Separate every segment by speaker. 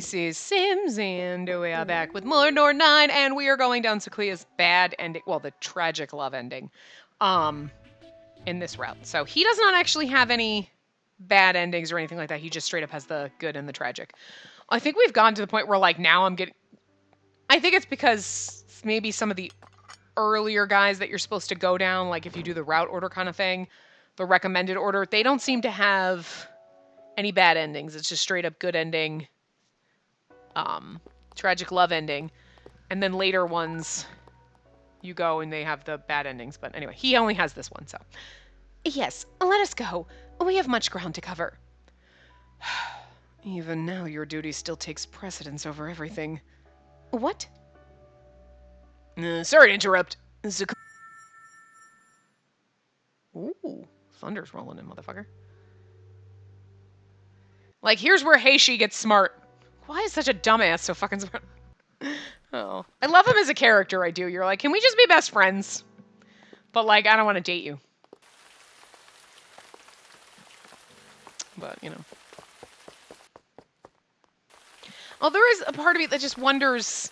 Speaker 1: This is Sims, and we are back with more Norn9, and we are going down Sequoia's bad ending, well, the tragic love ending, in this route. So he does not actually have any bad endings or anything like that. He just straight up has the good and the tragic. I think we've gotten to the point where, like, now I'm getting... I think it's because maybe some of the earlier guys that you're supposed to go down, like if you do the route order kind of thing, the recommended order, they don't seem to have any bad endings. It's just straight up good ending, tragic love ending, and then later ones you go and they have the bad endings. But anyway, he only has this one, so. Yes, let us go. We have much ground to cover. Even now, your duty still takes precedence over everything. What? Sorry to interrupt. Ooh, thunder's rolling in, motherfucker. Like, here's where Heishi gets smart. Why is such a dumbass so fucking smart? Oh. I love him as a character, I do. You're like, can we just be best friends? But, like, I don't want to date you. But, you know. Oh, there is a part of me that just wonders...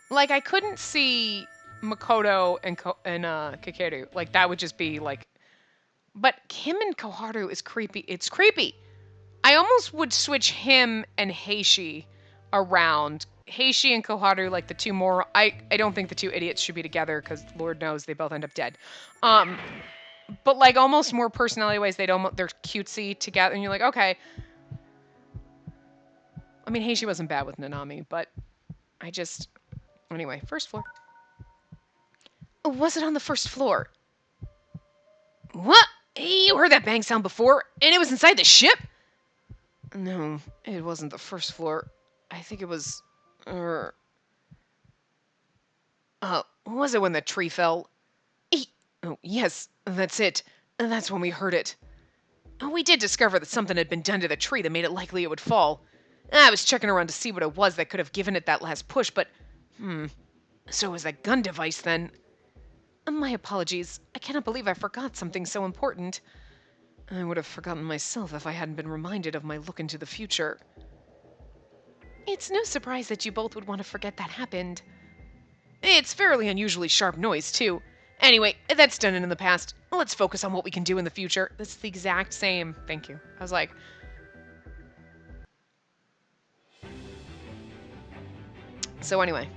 Speaker 1: Like, I couldn't see Makoto and Kakeru. Like, that would just be, like... But him and Koharu is creepy. It's creepy. I almost would switch him and Heishi around. Heishi and Koharu, like, the two more... I don't think the two idiots should be together, because Lord knows they both end up dead. But, like, almost more personality-wise, they're cutesy together, and you're like, okay. I mean, Heishi wasn't bad with Nanami, but I just... Anyway, first floor. Was it on the first floor? What? You heard that bang sound before, and it was inside the ship? No, it wasn't the first floor. I think it was... was it when the tree fell? Oh, yes, that's it. That's when we heard it. We did discover that something had been done to the tree that made it likely it would fall. I was checking around to see what it was that could have given it that last push, but... So it was that gun device, then? My apologies. I cannot believe I forgot something so important. I would have forgotten myself if I hadn't been reminded of my look into the future. It's no surprise that you both would want to forget that happened. It's fairly unusually sharp noise, too. Anyway, that's done and in the past. Let's focus on what we can do in the future. This is the exact same. Thank you. I was like... So anyway.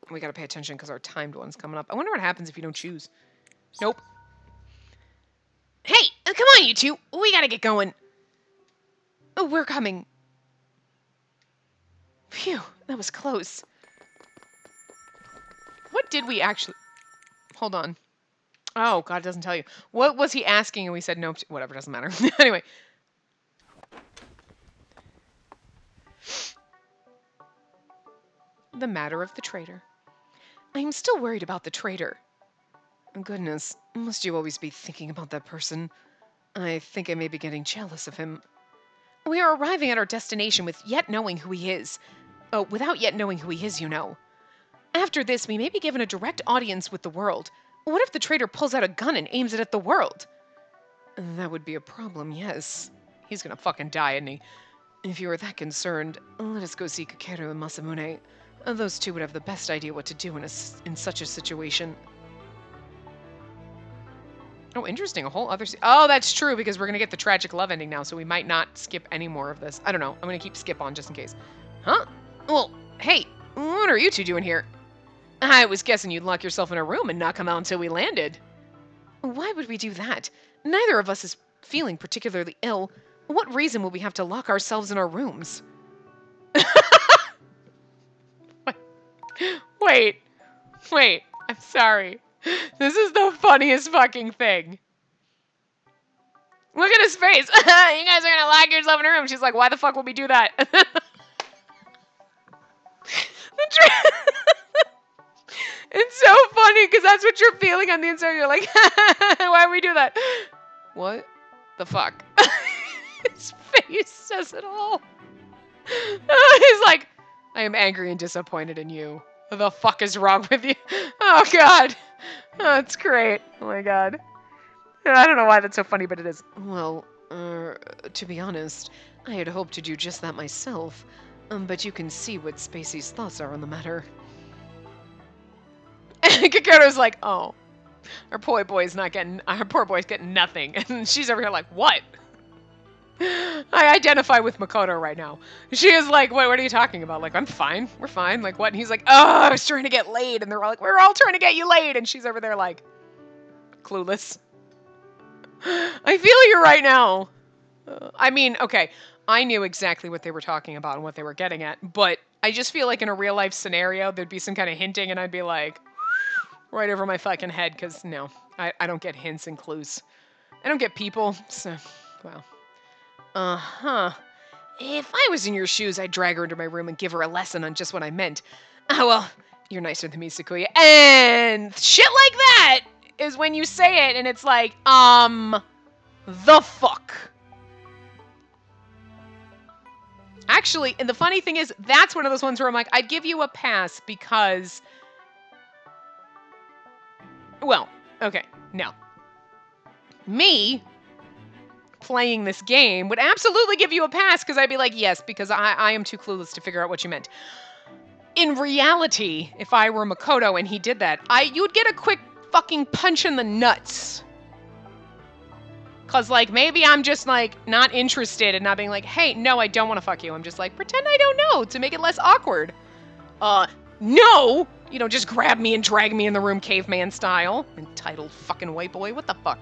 Speaker 1: We gotta pay attention because our timed one's coming up. I wonder what happens if you don't choose. Nope. Hey! Come on, you two! We gotta get going. Oh, we're coming. Phew, that was close. What did we actually... Hold on. Oh, God, it doesn't tell you. What was he asking and we said no? Whatever, doesn't matter. Anyway. The matter of the traitor. I am still worried about the traitor. Goodness, must you always be thinking about that person? I think I may be getting jealous of him. We are arriving at our destination without yet knowing who he is, you know. After this, we may be given a direct audience with the world. What if the traitor pulls out a gun and aims it at the world? That would be a problem, yes. He's gonna fucking die, isn't he? If you are that concerned, let us go see Kakeru and Masamune. Those two would have the best idea what to do in such a situation. Oh, interesting. A whole other... Oh, that's true, because we're going to get the tragic love ending now, so we might not skip any more of this. I don't know. I'm going to keep skip on just in case. Huh? Well, hey, what are you two doing here? I was guessing you'd lock yourself in a room and not come out until we landed. Why would we do that? Neither of us is feeling particularly ill. What reason would we have to lock ourselves in our rooms? Wait, I'm sorry. This is the funniest fucking thing. Look at his face. You guys are gonna lock yourself in a room. She's like, why the fuck would we do that? It's so funny because that's what you're feeling on the inside. You're like, why would we do that? What the fuck? His face says it all. He's like, I am angry and disappointed in you. What the fuck is wrong with you? Oh, God. Oh, that's great. Oh, my God. I don't know why that's so funny, but it is. Well, to be honest, I had hoped to do just that myself. But you can see what Spacey's thoughts are on the matter. And Kakaro's like, oh, our poor boy's getting nothing. And she's over here like, what? I identify with Makoto right now. She is like, what are you talking about? Like, I'm fine. We're fine. Like, what? And he's like, oh, I was trying to get laid. And they're all like, we're all trying to get you laid. And she's over there like, clueless. I feel you right now. I mean, okay, I knew exactly what they were talking about and what they were getting at, but I just feel like in a real life scenario, there'd be some kind of hinting and I'd be like, right over my fucking head, because no, I don't get hints and clues. I don't get people, so, well. Uh-huh. If I was in your shoes, I'd drag her into my room and give her a lesson on just what I meant. Oh, well, you're nicer than me, Sakuya. And shit like that is when you say it and it's like, the fuck? Actually, and the funny thing is, that's one of those ones where I'm like, I'd give you a pass because... Well, okay, no. Me playing this game would absolutely give you a pass because I'd be like, yes, because I am too clueless to figure out what you meant. In reality, if I were Makoto and he did that, you'd get a quick fucking punch in the nuts. Cause like, maybe I'm just like, not interested and not being like, hey, no, I don't want to fuck you. I'm just like, pretend I don't know to make it less awkward. No! You don't just grab me and drag me in the room caveman style. Entitled fucking white boy, what the fuck?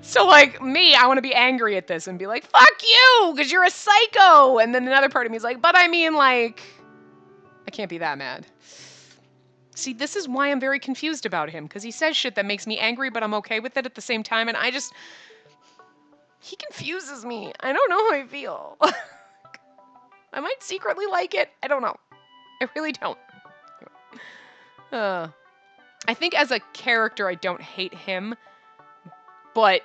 Speaker 1: So like, me, I want to be angry at this and be like, fuck you, because you're a psycho! And then another part of me is like, but I mean like, I can't be that mad. See, this is why I'm very confused about him, because he says shit that makes me angry, but I'm okay with it at the same time, and he confuses me. I don't know how I feel. I might secretly like it. I don't know. I really don't. I think as a character, I don't hate him, but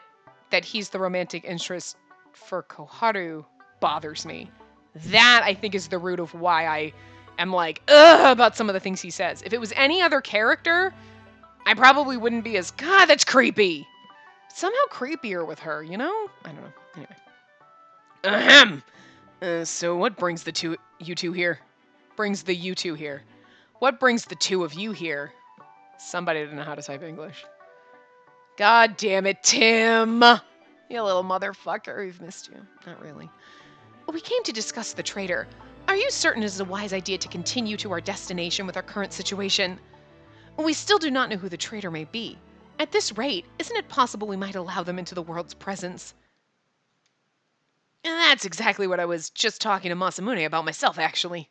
Speaker 1: that he's the romantic interest for Koharu bothers me. That, I think, is the root of why I am like, ugh, about some of the things he says. If it was any other character, I probably wouldn't be as, God, that's creepy. Somehow creepier with her, you know? I don't know. Anyway. Ahem. So what brings you two here? What brings the two of you here? Somebody didn't know how to type English. God damn it, Tim! You little motherfucker, we've missed you. Not really. We came to discuss the traitor. Are you certain it is a wise idea to continue to our destination with our current situation? We still do not know who the traitor may be. At this rate, isn't it possible we might allow them into the world's presence? And that's exactly what I was just talking to Masamune about myself, actually.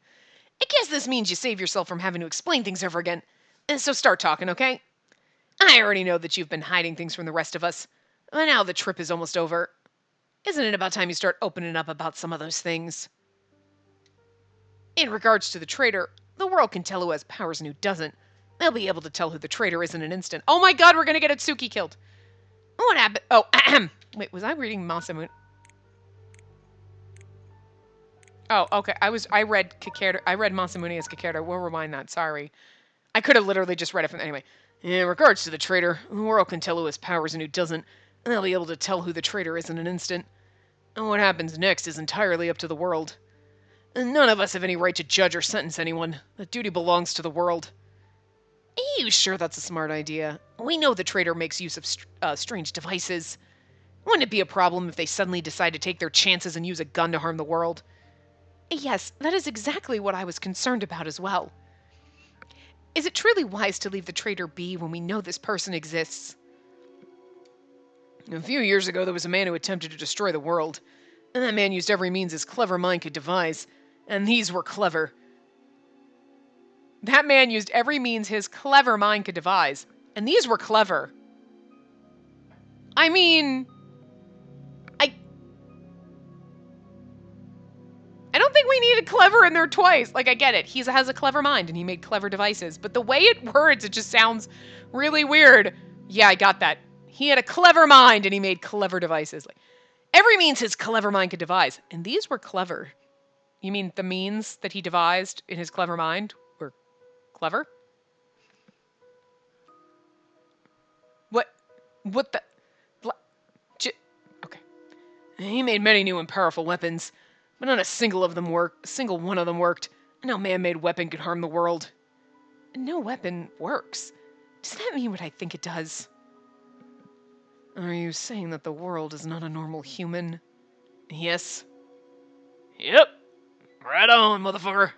Speaker 1: I guess this means you save yourself from having to explain things over again. So start talking, okay? I already know that you've been hiding things from the rest of us. But now the trip is almost over. Isn't it about time you start opening up about some of those things? In regards to the traitor, the world can tell who has powers and who doesn't. They'll be able to tell who the traitor is in an instant. Oh my god, we're gonna get Atsuki killed. What happened? Oh, ahem. Wait, was I reading Masamune? Oh, okay. I read Masamune as Kakerda. We'll rewind that. Sorry. I could have literally just read it from... Anyway. In regards to the traitor, the world can tell who has powers and who doesn't, and they'll be able to tell who the traitor is in an instant. And what happens next is entirely up to the world. And none of us have any right to judge or sentence anyone. The duty belongs to the world. Are you sure that's a smart idea? We know the traitor makes use of strange devices. Wouldn't it be a problem if they suddenly decide to take their chances and use a gun to harm the world? Yes, that is exactly what I was concerned about as well. Is it truly wise to leave the traitor be when we know this person exists? A few years ago, there was a man who attempted to destroy the world. And that man used every means his clever mind could devise. And these were clever. That man used every means his clever mind could devise. And these were clever. I mean... I don't think we needed clever in there twice. Like, I get it. He has a clever mind, and he made clever devices. But the way it words, it just sounds really weird. Yeah, I got that. He had a clever mind, and he made clever devices. Like, every means his clever mind could devise. And these were clever. You mean the means that he devised in his clever mind were clever? What the? Bla- Okay. He made many new and powerful weapons, but not a single one of them worked. No man-made weapon could harm the world. No weapon works. Does that mean what I think it does? Are you saying that the world is not a normal human? Yes. Yep. Right on, motherfucker.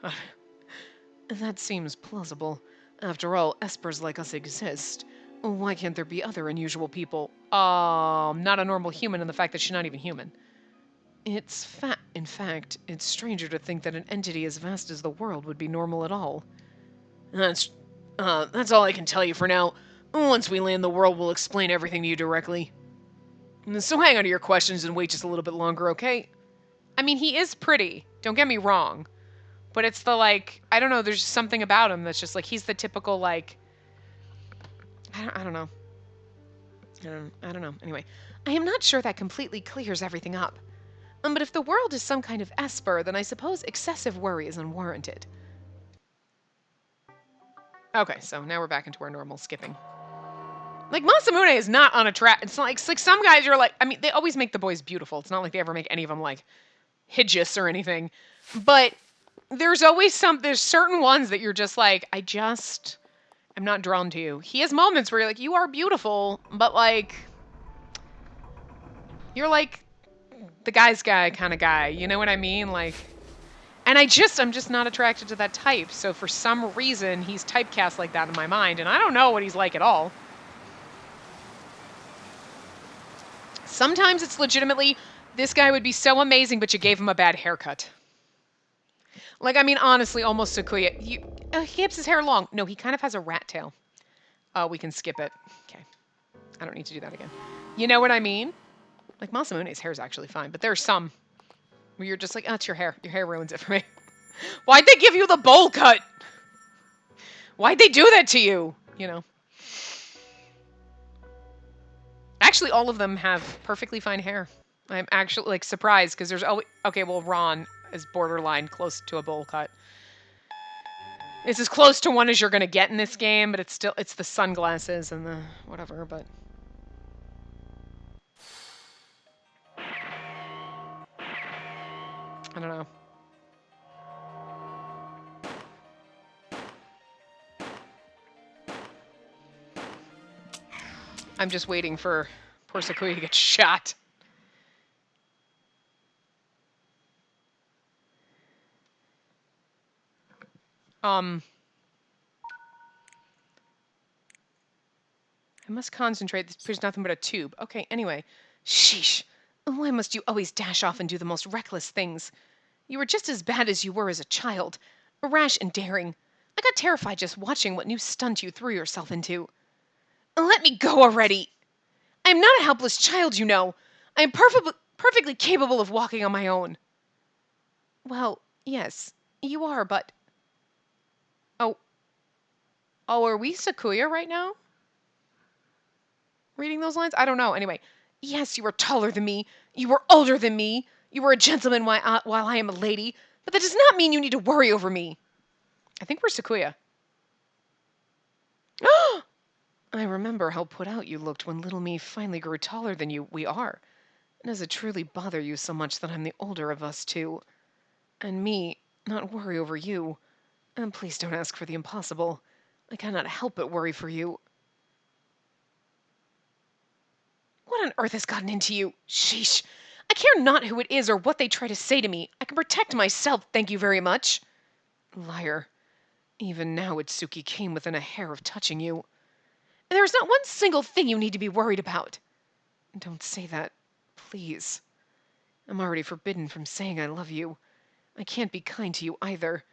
Speaker 1: That seems plausible. After all, espers like us exist. Why can't there be other unusual people? Not a normal human, and the fact that she's not even human. In fact, it's stranger to think that an entity as vast as the world would be normal at all. That's, that's all I can tell you for now. Once we land the world, we'll explain everything to you directly. So hang on to your questions and wait just a little bit longer, okay? I mean, he is pretty. Don't get me wrong. But it's the, like, I don't know, there's just something about him that's just, like, he's the typical, like, I don't know. I don't know. Anyway, I am not sure that completely clears everything up. But if the world is some kind of esper, then I suppose excessive worry is unwarranted. Okay, so now we're back into our normal skipping. Like, Masamune is not unattractive. It's like some guys are like, I mean, they always make the boys beautiful. It's not like they ever make any of them, like, hideous or anything. But there's always there's certain ones that you're just like, I'm not drawn to you. He has moments where you're like, you are beautiful, but, like, you're like the guy's guy kind of guy. You know what I mean? Like, and I'm just not attracted to that type. So for some reason, he's typecast like that in my mind, and I don't know what he's like at all. Sometimes it's legitimately, this guy would be so amazing, but you gave him a bad haircut. Like, I mean, honestly, almost Sakuya. He keeps his hair long. No, he kind of has a rat tail. We can skip it. Okay. I don't need to do that again. You know what I mean? Like, Masamune's hair is actually fine, but there's some where you're just like, oh, it's your hair. Your hair ruins it for me. Why'd they give you the bowl cut? Why'd they do that to you? You know. Actually, all of them have perfectly fine hair. I'm actually, like, surprised, because there's always... Okay, well, Ron is borderline close to a bowl cut. It's as close to one as you're going to get in this game, but it's the sunglasses and the whatever, but... I don't know. I'm just waiting for poor Sakuya to get shot. I must concentrate. There's nothing but a tube. Okay, anyway. Sheesh. Why must you always dash off and do the most reckless things? You were just as bad as you were as a child. Rash and daring. I got terrified just watching what new stunt you threw yourself into. Let me go already. I am not a helpless child, you know. I am perfectly capable of walking on my own. Well, yes, you are, but... Oh. Oh, are we Sakuya right now? Reading those lines? I don't know. Anyway, yes, you were taller than me. You were older than me. You were a gentleman while I am a lady. But that does not mean you need to worry over me. I think we're Sakuya. I remember how put out you looked when little me finally grew taller than we are. Does it truly bother you so much that I'm the older of us two? And me, not worry over you? And please don't ask for the impossible. I cannot help but worry for you. What on earth has gotten into you? Sheesh. I care not who it is or what they try to say to me. I can protect myself, thank you very much. Liar. Even now Itsuki came within a hair of touching you. And there is not one single thing you need to be worried about. Don't say that, please. I'm already forbidden from saying I love you. I can't be kind to you either.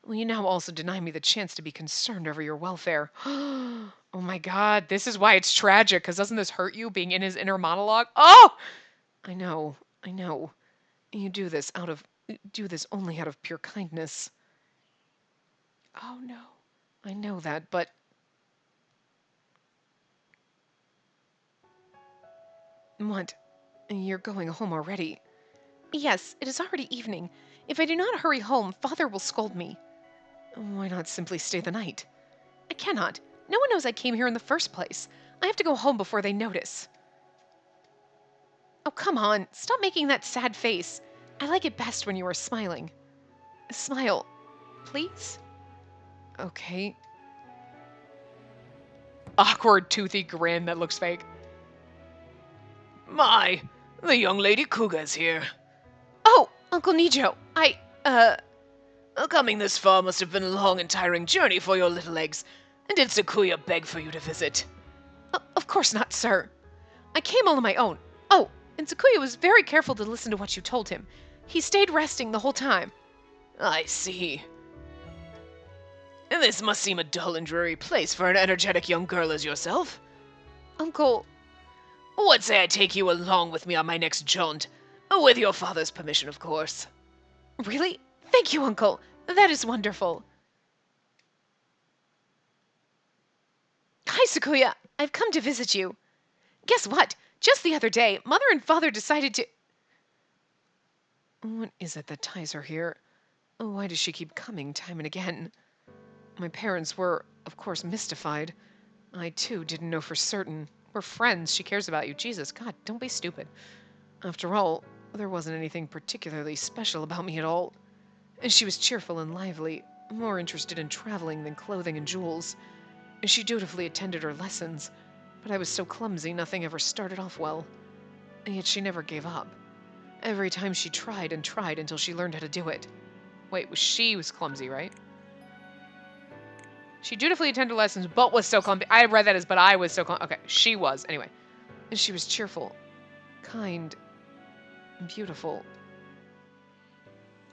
Speaker 1: Will you now also deny me the chance to be concerned over your welfare? Oh my god, this is why it's tragic, because doesn't this hurt you, being in his inner monologue? Oh! I know. You do this only out of pure kindness. Oh no. I know that, but... What? You're going home already? Yes, it is already evening. If I do not hurry home, Father will scold me. Why not simply stay the night? I cannot. No one knows I came here in the first place. I have to go home before they notice. Oh, come on. Stop making that sad face. I like it best when you are smiling. Smile, please. Okay. Awkward, toothy grin that looks fake.
Speaker 2: My, the young lady Cougar's here.
Speaker 1: Oh, Uncle Nijo,
Speaker 2: Coming this far must have been a long and tiring journey for your little legs. And did Sakuya beg for you to visit?
Speaker 1: Of course not, sir. I came all on my own. Oh, and Sakuya was very careful to listen to what you told him. He stayed resting the whole time.
Speaker 2: I see. And this must seem a dull and dreary place for an energetic young girl as yourself.
Speaker 1: Uncle...
Speaker 2: What say I take you along with me on my next jaunt? With your father's permission, of course.
Speaker 1: Really? Thank you, Uncle. That is wonderful. Hi, Sakuya. I've come to visit you. Guess what? Just the other day, Mother and Father decided to... What is it that ties her here? Why does she keep coming time and again? My parents were, of course, mystified. I, too, didn't know for certain. We're friends. She cares about you. Jesus, God, don't be stupid. After all, there wasn't anything particularly special about me at all. She was cheerful and lively, more interested in traveling than clothing and jewels. She dutifully attended her lessons, but I was so clumsy nothing ever started off well. And yet she never gave up. Every time she tried and tried until she learned how to do it. Wait, she was clumsy, right? She dutifully attended lessons, but was so clumsy. I read that as, but I was so clumsy. Okay, she was. Anyway. And she was cheerful, kind, and beautiful.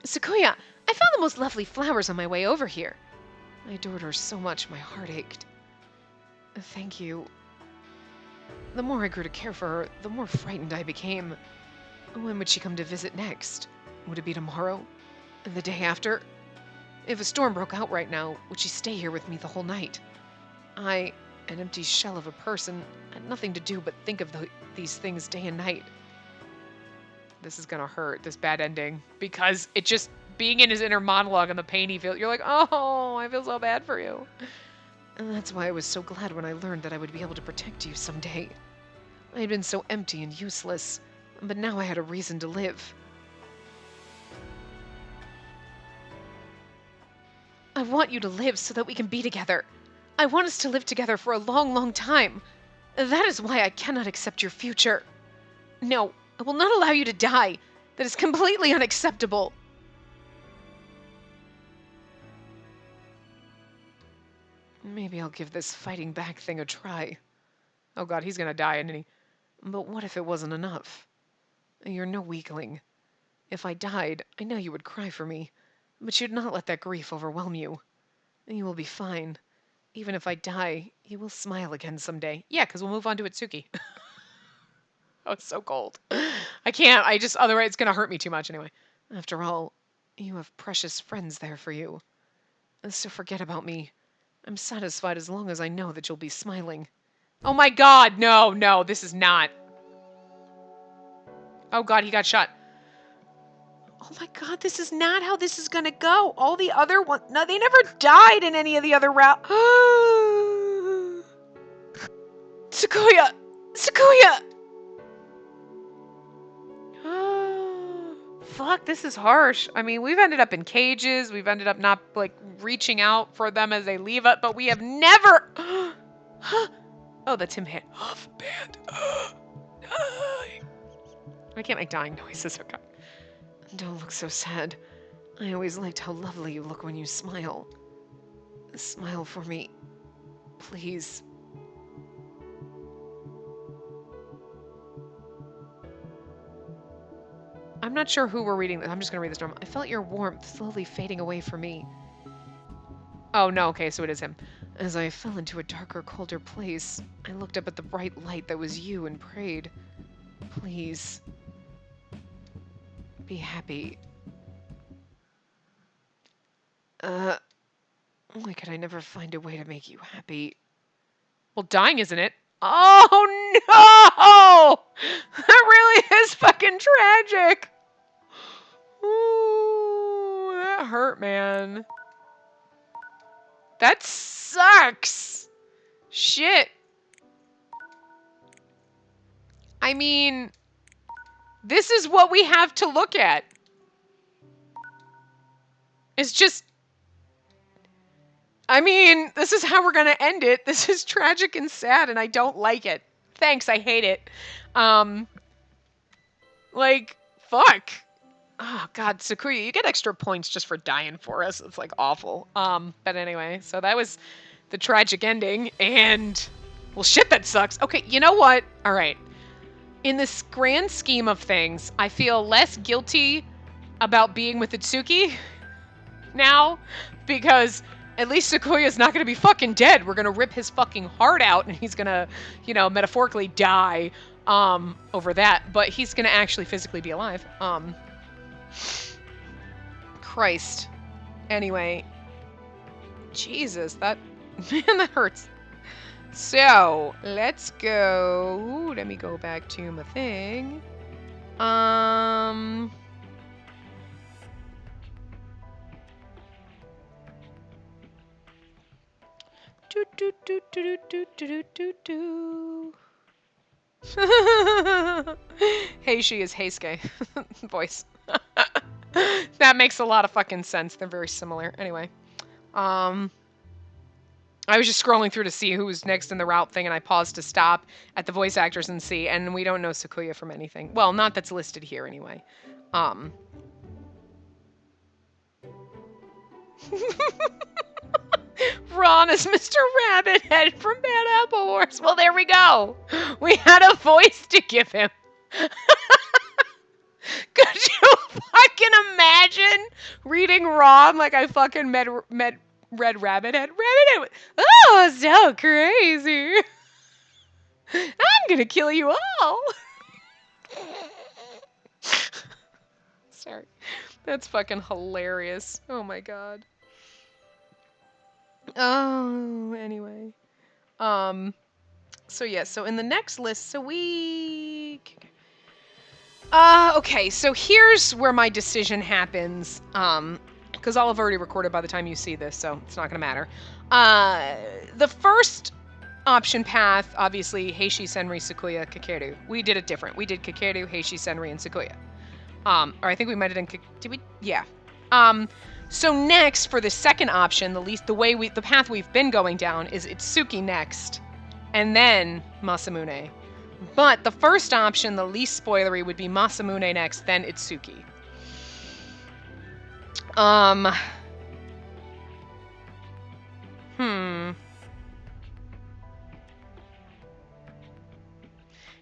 Speaker 1: Sakuya, I found the most lovely flowers on my way over here. I adored her so much my heart ached. Thank you. The more I grew to care for her, the more frightened I became. When would she come to visit next? Would it be tomorrow? The day after? If a storm broke out right now, would she stay here with me the whole night? I, an empty shell of a person, had nothing to do but think of these things day and night. This is gonna hurt, this bad ending, because it just, being in his inner monologue and the pain he feels, you're like, oh, I feel so bad for you. And that's why I was so glad when I learned that I would be able to protect you someday. I had been so empty and useless, but now I had a reason to live. I want you to live so that we can be together. I want us to live together for a long, long time. That is why I cannot accept your future. No, I will not allow you to die. That is completely unacceptable. Maybe I'll give this fighting back thing a try. Oh god, he's gonna die, isn't he? But what if it wasn't enough? You're no weakling. If I died, I know you would cry for me, but you'd not let that grief overwhelm you. You will be fine. Even if I die, you will smile again someday. Yeah, because we'll move on to Itsuki. Oh, it's so cold. I can't. Otherwise it's going to hurt me too much anyway. After all, you have precious friends there for you. So forget about me. I'm satisfied as long as I know that you'll be smiling. Oh my god, no, no, this is not. Oh god, he got shot. Oh my god, this is not how this is gonna go. All the other ones, no, they never died in any of the other routes. Sakuya! Sakuya! Fuck, this is harsh. I mean, we've ended up in cages. We've ended up not, like, reaching out for them as they leave us, but we have never... Oh, that's him hit. Huff band. I can't make dying noises, okay. Don't look so sad. I always liked how lovely you look when you smile. Smile for me. Please. I'm not sure who we're reading. I'm just going to read this normal. I felt your warmth slowly fading away from me. Oh, no. Okay, so it is him. As I fell into a darker, colder place, I looked up at the bright light that was you and prayed. Please. Be happy. Why could I never find a way to make you happy? Well, dying, isn't it? Oh, no! That really is fucking tragic. Ooh, that hurt, man. That sucks. Shit. I mean, This is what we have to look at. It's just, I mean, this is how we're going to end it. This is tragic and sad, and I don't like it. Thanks, I hate it. Like, fuck. Oh, God, Sakuya, you get extra points just for dying for us. It's, like, awful. But anyway, so that was the tragic ending, and, well, shit, that sucks. Okay, you know what? All right. In this grand scheme of things, I feel less guilty about being with Itsuki now, because at least Sequoia's not gonna be fucking dead. We're gonna rip his fucking heart out, and he's gonna, you know, metaphorically die over that, but he's gonna actually physically be alive. Christ. Anyway, Jesus, that, man, that hurts. So, let's go, let me go back to my thing. Do do do do do do do do. Hey, she is Heisuke voice. That makes a lot of fucking sense. They're very similar. Anyway, I was just scrolling through to see who was next in the route thing, and I paused to stop at the voice actors and see, and we don't know Sakuya from anything. Well, not that's listed here anyway. Ron is Mr. Rabbit Head from Bad Apple Wars. Well, there we go. We had a voice to give him. Could you fucking imagine reading Ron like I fucking met Red Rabbit Head? Rabbit Head. Oh, so crazy. I'm gonna kill you all. Sorry. That's fucking hilarious. Oh my god. Oh, anyway. So yeah, so in the next list, so we... okay, so here's where my decision happens, because I'll have already recorded by the time you see this, so it's not gonna matter. The first option path, obviously, Heishi, Senri, Sakuya, Kakeru. We did it different. We did Kakeru, Heishi, Senri, and Sakuya. Or I think we might have done, did we? Yeah. So next, for the second option, the path we've been going down is Itsuki next, and then Masamune. But the first option, the least spoilery, would be Masamune next, then Itsuki.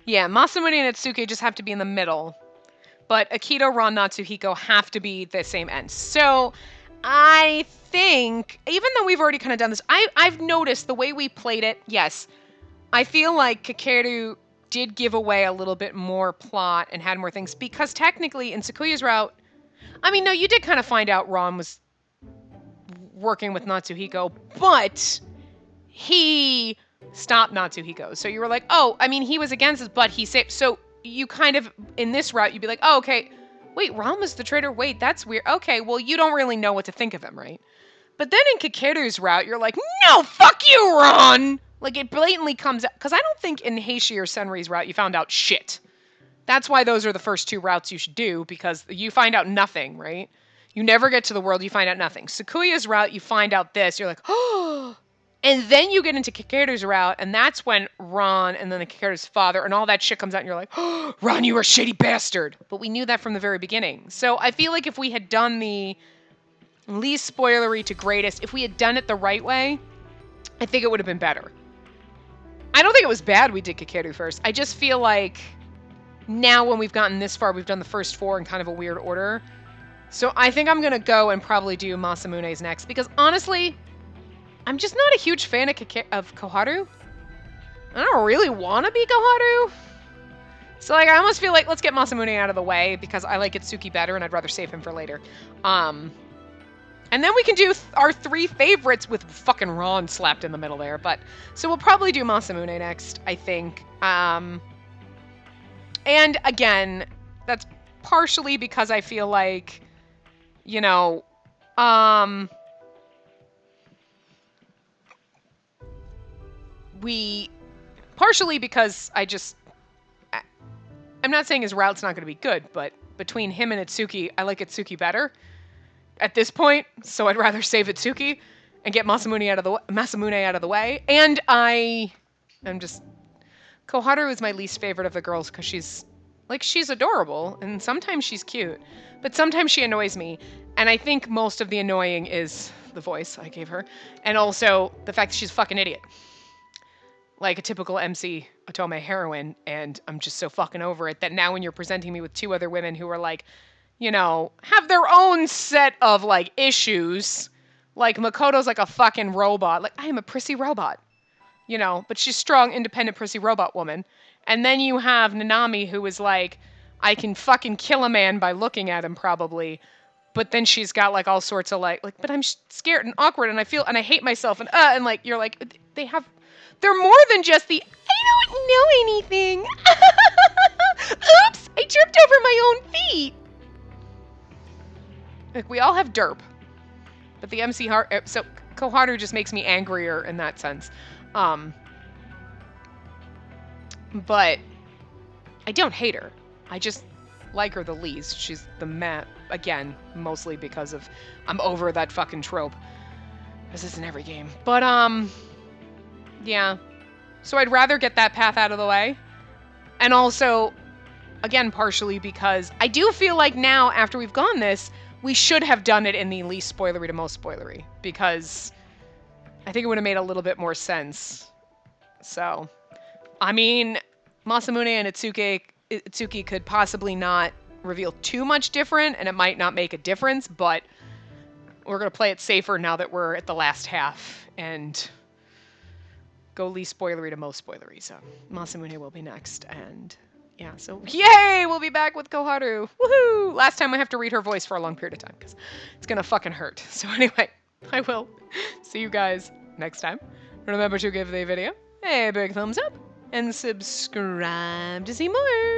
Speaker 1: Yeah, Masamune and Itsuki just have to be in the middle. But Akito, Ron, Natsuhiko have to be the same end. So I think, even though we've already kind of done this, I've noticed the way we played it, yes, I feel like Kakeru did give away a little bit more plot and had more things, because technically in Sakuya's route, I mean, no, you did kind of find out Ron was working with Natsuhiko, but he stopped Natsuhiko. So you were like, oh, I mean, he was against us, but he saved. So you kind of, in this route, you'd be like, oh, okay, wait, Ron was the traitor? Wait, that's weird. Okay, well, you don't really know what to think of him, right? But then in Kakeru's route, you're like, no, fuck you, Ron! Like, it blatantly comes out. Because I don't think in Heishi or Senri's route you found out shit. That's why those are the first two routes you should do, because you find out nothing, right? You never get to the world, you find out nothing. Sakuya's route, you find out this, you're like, oh! And then you get into Kakeru's route, and that's when Ron and then the Kakeru's father and all that shit comes out, and you're like, oh, Ron, you are a shitty bastard! But we knew that from the very beginning. So I feel like if we had done the least spoilery to greatest, if we had done it the right way, I think it would have been better. I don't think it was bad we did Kakeru first. I just feel like now when we've gotten this far, we've done the first four in kind of a weird order. So I think I'm going to go and probably do Masamune's next, because honestly, I'm just not a huge fan of Koharu. I don't really want to be Koharu. So like, I almost feel like let's get Masamune out of the way, because I like Itsuki better and I'd rather save him for later. And then we can do our three favorites with fucking Ron slapped in the middle there. But so we'll probably do Masamune next, I think. And again, that's partially because I feel like, you know, partially because I just, I'm not saying his route's not going to be good, but between him and Itsuki, I like Itsuki better at this point, so I'd rather save Itsuki and get Masamune out of the way. And I'm just Koharu is my least favorite of the girls because she's adorable and sometimes she's cute, but sometimes she annoys me. And I think most of the annoying is the voice I gave her, and also the fact that she's a fucking idiot, like a typical MC Otome heroine. And I'm just so fucking over it that now when you're presenting me with two other women who are like, have their own set of like issues. Like Makoto's like a fucking robot. Like I am a prissy robot, but she's strong, independent, prissy robot woman. And then you have Nanami who is like, I can fucking kill a man by looking at him probably. But then she's got like all sorts of but I'm scared and awkward and I hate myself and like you're like they're more than just the I don't know anything. Oops, I tripped over my own feet. Like, we all have derp. But the MC so Koharu just makes me angrier in that sense. But I don't hate her. I just like her the least. She's the again, mostly because of I'm over that fucking trope. This isn't every game. But yeah. So I'd rather get that path out of the way. And also, again, partially because I do feel like now, after we've gone this, we should have done it in the least spoilery to most spoilery, because I think it would have made a little bit more sense. So, I mean, Masamune and Itsuki could possibly not reveal too much different, and it might not make a difference, but we're going to play it safer now that we're at the last half, and go least spoilery to most spoilery. So, Masamune will be next, and yeah, so yay! We'll be back with Koharu. Woohoo! Last time I have to read her voice for a long period of time because it's gonna fucking hurt. So anyway, I will see you guys next time. Remember to give the video a big thumbs up and subscribe to see more.